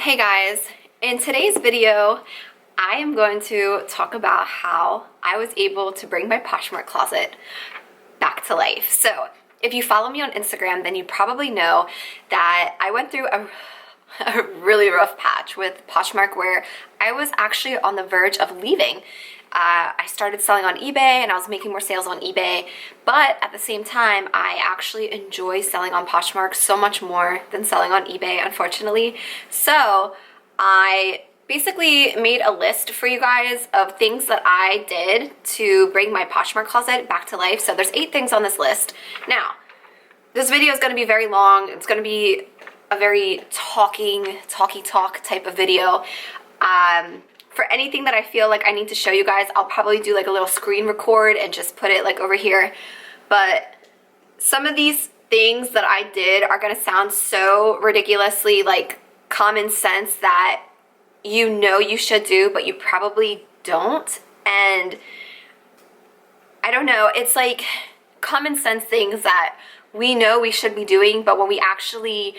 Hey guys, in today's video, I am going to talk about how I was able to bring my Poshmark closet back to life. So if you follow me on Instagram, then you probably know that I went through a really rough patch with Poshmark where I was actually on the verge of leaving. I started selling on eBay and I was making more sales on eBay, but at the same time, I actually enjoy selling on Poshmark so much more than selling on eBay, unfortunately. So I basically made a list for you guys of things that I did to bring my Poshmark closet back to life. So there's 8 things on this list. Now, this video is going to be very long. It's going to be a very talky talk type of video. For anything that I feel like I need to show you guys, I'll probably do like a little screen record and just put it like over here. But some of these things that I did are gonna sound so ridiculously like common sense that you know you should do, but you probably don't. And I don't know, it's like common sense things that we know we should be doing, but when we actually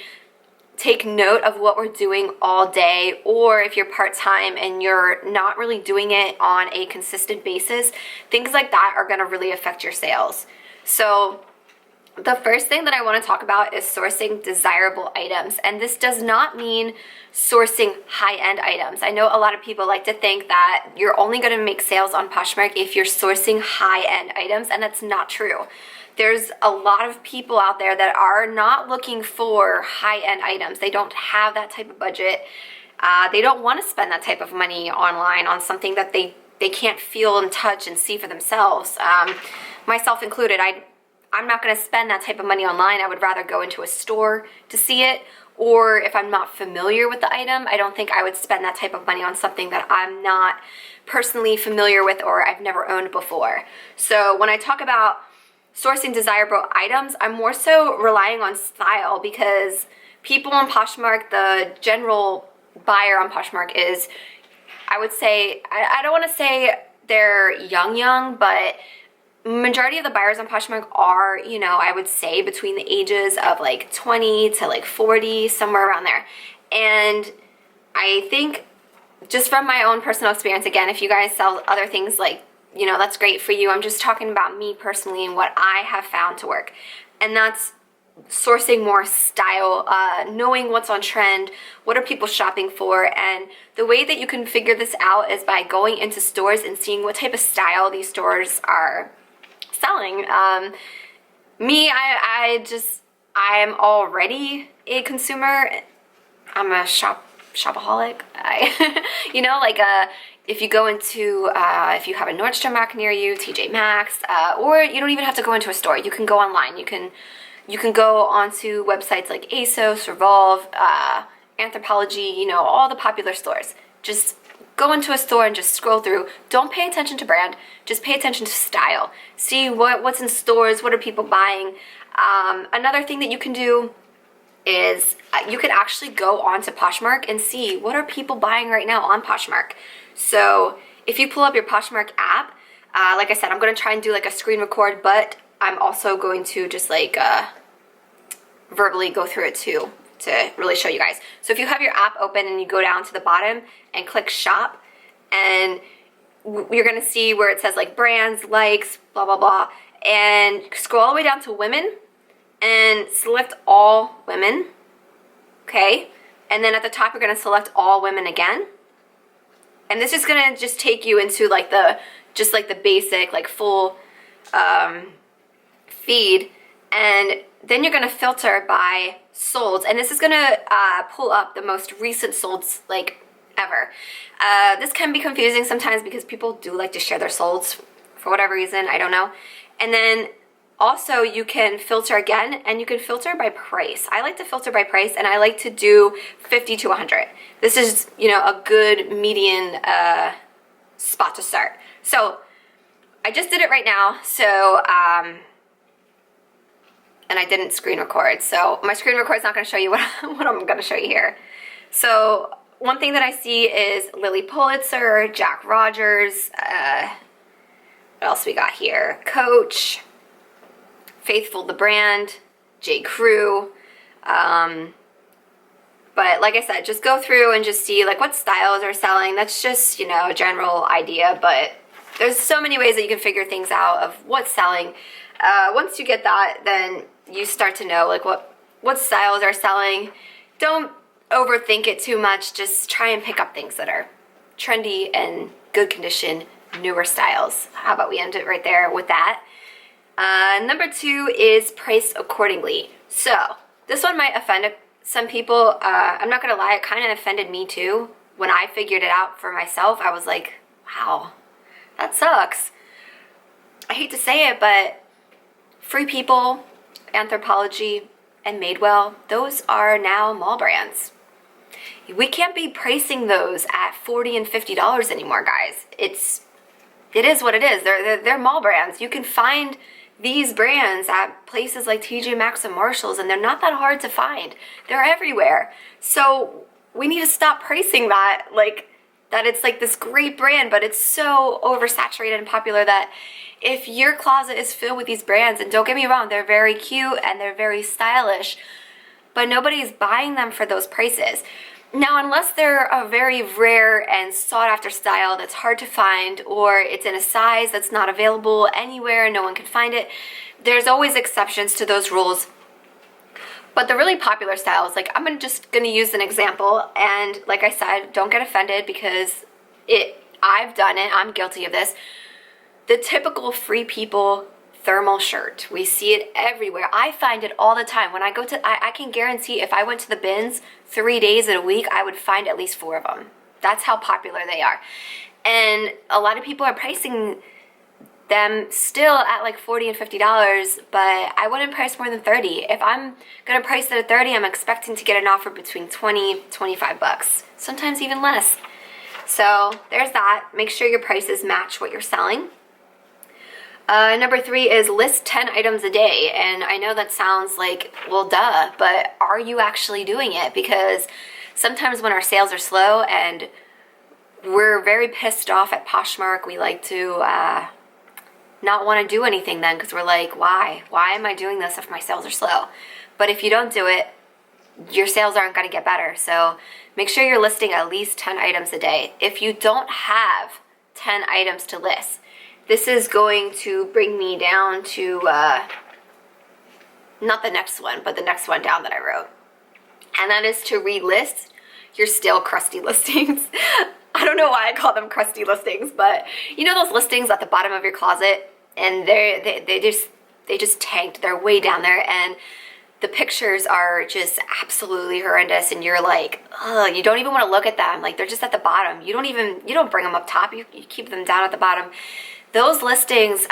take note of what we're doing all day, or if you're part-time and you're not really doing it on a consistent basis, things like that are going to really affect your sales. So the first thing that I want to talk about is sourcing desirable items. And this does not mean sourcing high-end items. I know a lot of people like to think that you're only going to make sales on Poshmark if you're sourcing high-end items, and that's not true. There's a lot of people out there that are not looking for high-end items. They don't have that type of budget. They don't want to spend that type of money online on something that they can't feel and touch and see for themselves. Myself included, I'm not going to spend that type of money online. I would rather go into a store to see it, or if I'm not familiar with the item, I don't think I would spend that type of money on something that I'm not personally familiar with or I've never owned before. So when I talk about sourcing desirable items, I'm more so relying on style, because people on Poshmark, the general buyer on Poshmark is, I would say, I don't want to say they're young, but majority of the buyers on Poshmark are, you know, I would say between the ages of like 20 to like 40, somewhere around there. And I think just from my own personal experience, again, if you guys sell other things, like, you know, that's great for you. I'm just talking about me personally and what I have found to work. And that's sourcing more style, knowing what's on trend, what are people shopping for. And the way that you can figure this out is by going into stores and seeing what type of style these stores are selling. I'm already a consumer. I'm a shopaholic. You know, like if you go into, if you have a Nordstrom Rack near you, TJ Maxx, or you don't even have to go into a store. You can go online. You can go onto websites like ASOS, Revolve, Anthropologie, you know, all the popular stores. Just go into a store and just scroll through. Don't pay attention to brand. Just pay attention to style. See what's in stores. What are people buying? Another thing that you can do is you can actually go onto Poshmark and see what are people buying right now on Poshmark. So if you pull up your Poshmark app, like I said, I'm going to try and do like a screen record, but I'm also going to just like verbally go through it too to really show you guys. So if you have your app open and you go down to the bottom and click shop, and you're going to see where it says like brands, likes, blah, blah, blah, and scroll all the way down to women and select all women, okay? And then at the top, you're going to select all women again. And this is going to just take you into like the basic, like full feed. And then you're going to filter by solds. And this is going to pull up the most recent solds like ever. This can be confusing sometimes because people do like to share their solds for whatever reason. I don't know. And then also you can filter again, and you can filter by price. I like to filter by price, and I like to do 50 to 100. This is, you know, a good median spot to start. So I just did it right now. So, and I didn't screen record. So my screen record is not going to show you what I'm going to show you here. So one thing that I see is Lily Pulitzer, Jack Rogers, what else we got here? Coach, Faithful the brand, J. Crew, But like I said, just go through and just see like what styles are selling. That's just, you know, a general idea, but there's so many ways that you can figure things out of what's selling. Once you get that, then you start to know like what styles are selling. Don't overthink it too much. Just try and pick up things that are trendy and good condition, newer styles. How about we end it right there with that? Number 2 is price accordingly. So this one might offend some people. I'm not gonna lie, it kind of offended me too. When I figured it out for myself, I was like, wow, that sucks. I hate to say it, but Free People, Anthropologie, and Madewell, those are now mall brands. We can't be pricing those at $40 and $50 anymore, guys. It is what it is. They're mall brands. You can find these brands at places like TJ Maxx and Marshalls, and they're not that hard to find. They're everywhere. So we need to stop pricing that like that it's like this great brand, but it's so oversaturated and popular that if your closet is filled with these brands, and don't get me wrong, they're very cute and they're very stylish, but nobody's buying them for those prices. Now, unless they're a very rare and sought after style that's hard to find, or it's in a size that's not available anywhere and no one can find it, there's always exceptions to those rules. But the really popular styles, like I'm just gonna use an example, and like I said, don't get offended because I've done it, I'm guilty of this. The typical Free People thermal shirt. We see it everywhere. I find it all the time. When I go to, I can guarantee if I went to the bins 3 days in a week, I would find at least 4 of them. That's how popular they are. And a lot of people are pricing them still at like $40 and $50, but I wouldn't price more than 30. If I'm gonna price it at 30, I'm expecting to get an offer between 20, 25 bucks, sometimes even less. So there's that. Make sure your prices match what you're selling. Number 3 is list 10 items a day. And I know that sounds like, well, duh, but are you actually doing it? Because sometimes when our sales are slow and we're very pissed off at Poshmark, we like to not want to do anything then because we're like, why? Why am I doing this if my sales are slow? But if you don't do it, your sales aren't going to get better. So make sure you're listing at least 10 items a day. If you don't have 10 items to list, this is going to bring me down to, not the next one, but the next one down that I wrote. And that is to relist your still crusty listings. I don't know why I call them crusty listings, but you know those listings at the bottom of your closet, and they just tanked. They're way down there, and the pictures are just absolutely horrendous, and you're like, ugh, you don't even want to look at them. Like, they're just at the bottom. You don't bring them up top. You keep them down at the bottom. Those listings,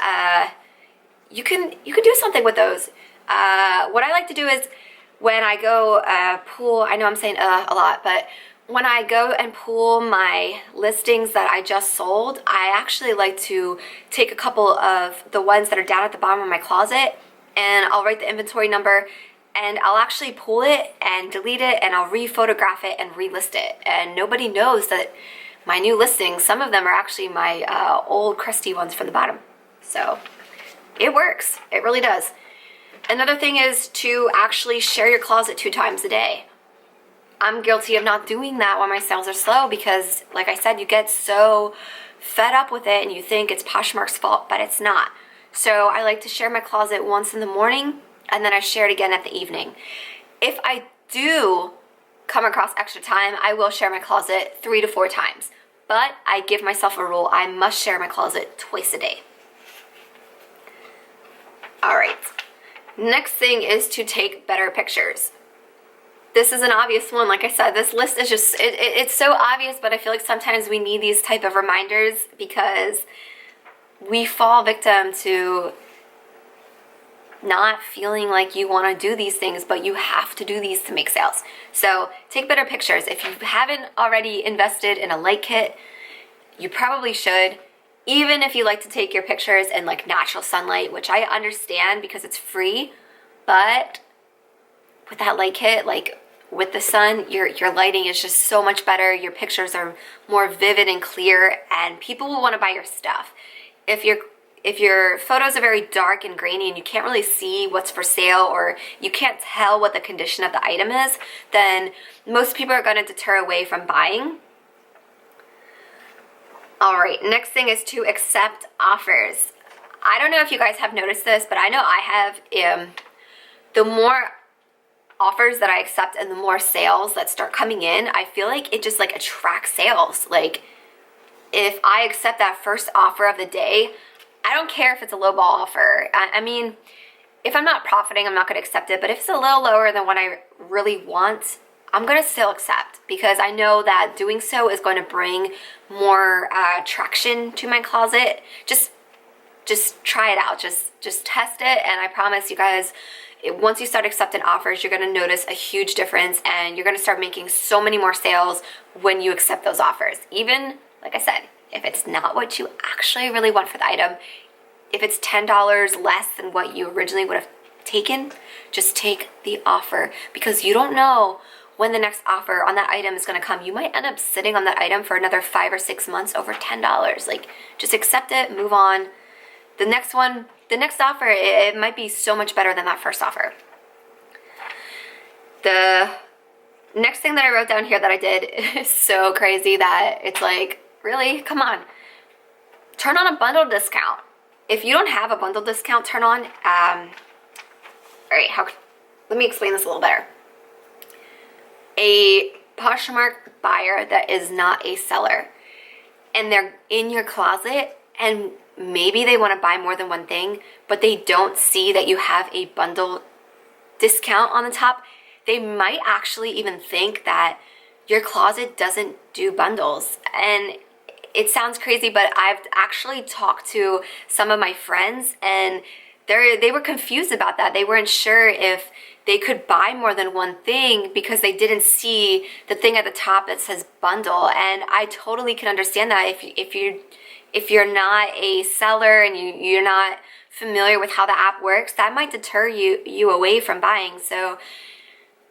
you can do something with those. What I like to do is when I go pull, I know I'm saying a lot, but when I go and pull my listings that I just sold, I actually like to take a couple of the ones that are down at the bottom of my closet, and I'll write the inventory number, and I'll actually pull it and delete it, and I'll re-photograph it and relist it. And nobody knows that my new listings, some of them are actually my old crusty ones from the bottom. So it works. It really does. Another thing is to actually share your closet 2 times a day. I'm guilty of not doing that when my sales are slow because, like I said, you get so fed up with it and you think it's Poshmark's fault, but it's not. So I like to share my closet once in the morning, and then I share it again at the evening. If I do come across extra time, I will share my closet 3 to 4 times. But I give myself a rule. I must share my closet twice a day. All right. Next thing is to take better pictures. This is an obvious one. Like I said, this list is just, it's so obvious, but I feel like sometimes we need these type of reminders because we fall victim to not feeling like you want to do these things, but you have to do these to make sales. So take better pictures. If you haven't already invested in a light kit, you probably should. Even if you like to take your pictures in like natural sunlight, which I understand because it's free, but with that light kit, like with the sun, your lighting is just so much better. Your pictures are more vivid and clear, and people will want to buy your stuff. If if your photos are very dark and grainy and you can't really see what's for sale, or you can't tell what the condition of the item is, then most people are going to deter away from buying. All right, next thing is to accept offers. I don't know if you guys have noticed this, but I know I have. The more offers that I accept and the more sales that start coming in, I feel like it just like attracts sales. Like if I accept that first offer of the day, I don't care if it's a lowball offer. I mean, if I'm not profiting, I'm not going to accept it. But if it's a little lower than what I really want, I'm going to still accept, because I know that doing so is going to bring more traction to my closet. Just try it out. Just test it, and I promise you guys, once you start accepting offers, you're going to notice a huge difference, and you're going to start making so many more sales when you accept those offers. Even, like I said, if it's not what you actually really want for the item, if it's $10 less than what you originally would have taken, just take the offer, because you don't know when the next offer on that item is going to come. You might end up sitting on that item for another 5 or 6 months over $10. Like, just accept it, move on. The next one, the next offer, it might be so much better than that first offer. The next thing that I wrote down here that I did is so crazy that it's like, really? Come on. Turn on a bundle discount. If you don't have a bundle discount, turn on, all right, let me explain this a little better. A Poshmark buyer that is not a seller, and they're in your closet, and maybe they want to buy more than one thing, but they don't see that you have a bundle discount on the top, they might actually even think that your closet doesn't do bundles. And it sounds crazy, but I've actually talked to some of my friends, and they were confused about that. They weren't sure if they could buy more than one thing because they didn't see the thing at the top that says bundle. And I totally can understand that. If you're not a seller and you're not familiar with how the app works, that might deter you away from buying. So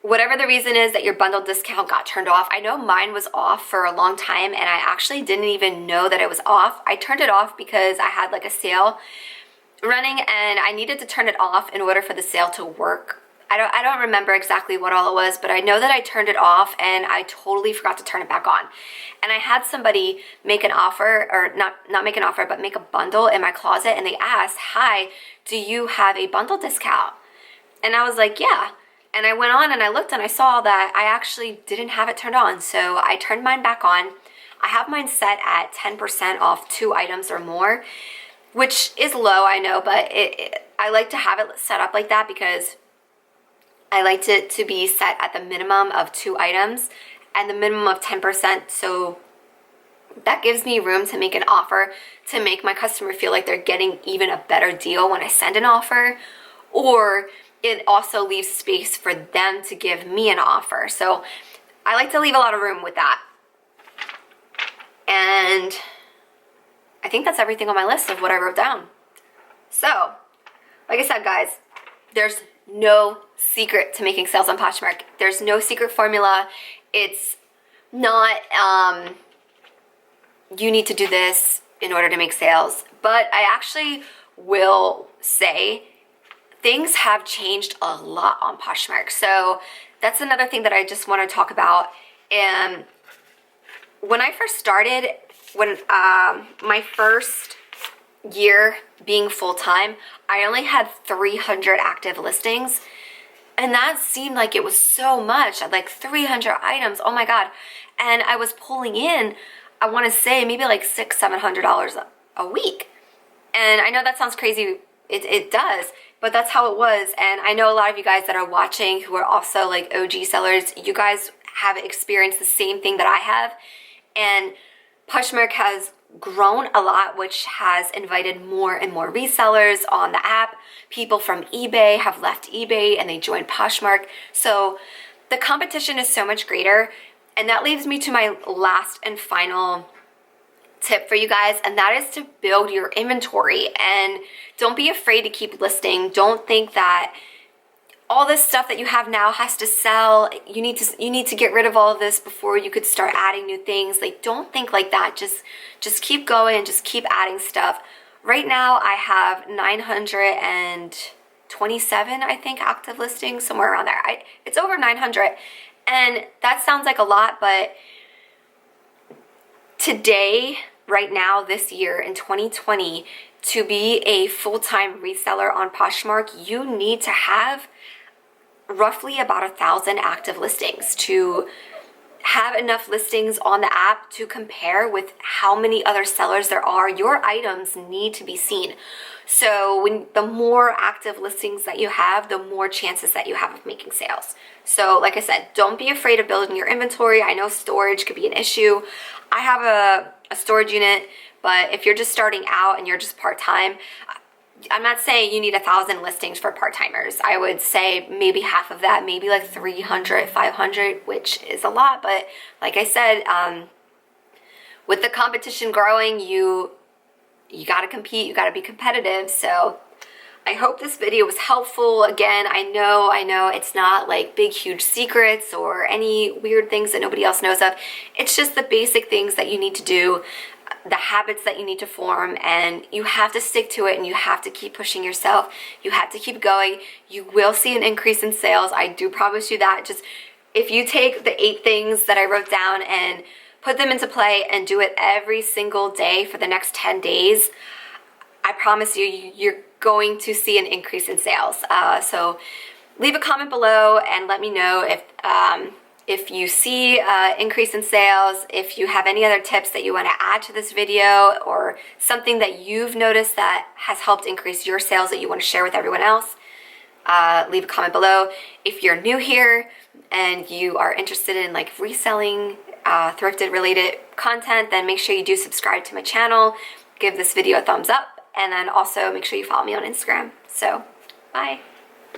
whatever the reason is that your bundle discount got turned off, I know mine was off for a long time, and I actually didn't even know that it was off. I turned it off because I had like a sale running, and I needed to turn it off in order for the sale to work. I don't remember exactly what all it was, but I know that I turned it off, and I totally forgot to turn it back on. And I had somebody make an offer, or not make an offer, but make a bundle in my closet, and they asked, "Hi, do you have a bundle discount?" And I was like, "Yeah." And I went on and I looked, and I saw that I actually didn't have it turned on. So I turned mine back on. I have mine set at 10% off 2 items or more, which is low, I know, but I like to have it set up like that because I like it to be set at the minimum of 2 items and the minimum of 10%. So that gives me room to make an offer to make my customer feel like they're getting even a better deal when I send an offer, or it also leaves space for them to give me an offer. So I like to leave a lot of room with that. And I think that's everything on my list of what I wrote down. So, like I said, guys, there's no secret to making sales on Poshmark. There's no secret formula. It's not, you need to do this in order to make sales. But I actually will say things have changed a lot on Poshmark. So that's another thing that I just want to talk about. And when I first started, when my first year being full-time, I only had 300 active listings, and that seemed like it was so much, like 300 items, oh my god. And I was pulling in, I want to say maybe like $600-700 a week. And I know that sounds crazy, it does, but that's how it was. And I know a lot of you guys that are watching who are also like OG sellers, you guys have experienced the same thing that I have. And Poshmark has grown a lot, which has invited more and more resellers on the app. People from eBay have left eBay and they joined Poshmark. So the competition is so much greater. And that leads me to my last and final tip for you guys, and that is to build your inventory. And don't be afraid to keep listing. Don't think that all this stuff that you have now has to sell. You need to get rid of all of this before you could start adding new things. Like, don't think like that. Just keep going and just keep adding stuff. right now I have 927, I think, active listings, somewhere around there. It's over 900, and that sounds like a lot, but today, right now, this year in 2020, to be a full-time reseller on Poshmark, you need to have roughly about 1,000 active listings to have enough listings on the app to compare with how many other sellers there are. Your items need to be seen. So the more active listings that you have, the more chances that you have of making sales. So like I said, don't be afraid of building your inventory. I know storage could be an issue. I have a storage unit, but if you're just starting out and you're just part-time, I'm not saying you need 1,000 listings for part-timers. I would say maybe half of that, maybe like 300, 500, which is a lot. But like I said, with the competition growing, you got to compete, you got to be competitive. So I hope this video was helpful. Again, I know it's not like big, huge secrets or any weird things that nobody else knows of. It's just the basic things that you need to do, the habits that you need to form, and you have to stick to it, and you have to keep pushing yourself. You have to keep going. You will see an increase in sales. I do promise you that. Just if you take the 8 things that I wrote down and put them into play and do it every single day for the next 10 days, I promise you, you're going to see an increase in sales. So leave a comment below and let me know if you see increase in sales, if you have any other tips that you want to add to this video, or something that you've noticed that has helped increase your sales that you want to share with everyone else. Leave a comment below. If you're new here and you are interested in like reselling thrifted related content, then make sure you do subscribe to my channel, give this video a thumbs up, and then also make sure you follow me on Instagram. So, bye.